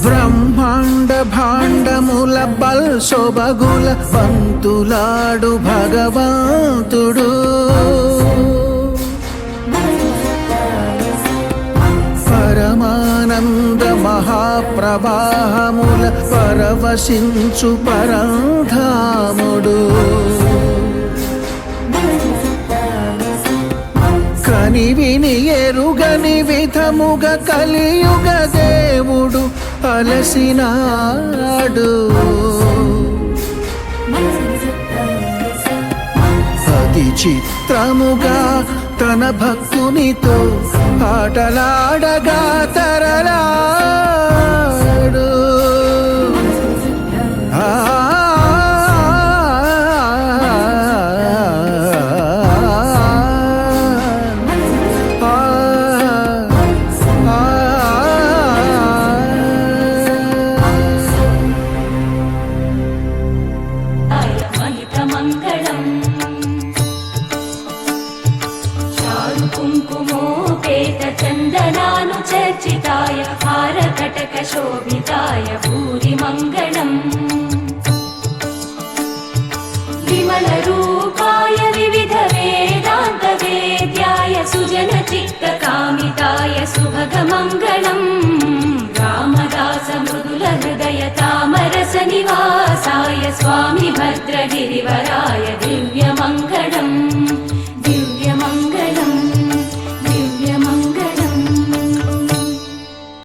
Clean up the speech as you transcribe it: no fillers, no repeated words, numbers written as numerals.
బ్రహ్మాండ భాండముల బల్సొబగుల పంతులాడు భగవంతుడు పరమానంద మహాప్రవాహముల పరవశించు పరంధాముడు కని విని ఎరుగని విధముగ కలియుగ దేవుడు అలసినాడు అతి చిత్రముగా తన భక్తునితో ఆటలాడగా తరలాడు चर्चिताय हारकटकशोभिताय भूरिमङ्गलम् विमलरूपाय विविधवेदान्तवेद्याय सुजनचित्तकामिताय सुभगमङ्गलम् रामदास मृदुलहृदय तामरसनिवासाय स्वामि भद्रगिरिवराय दिव्य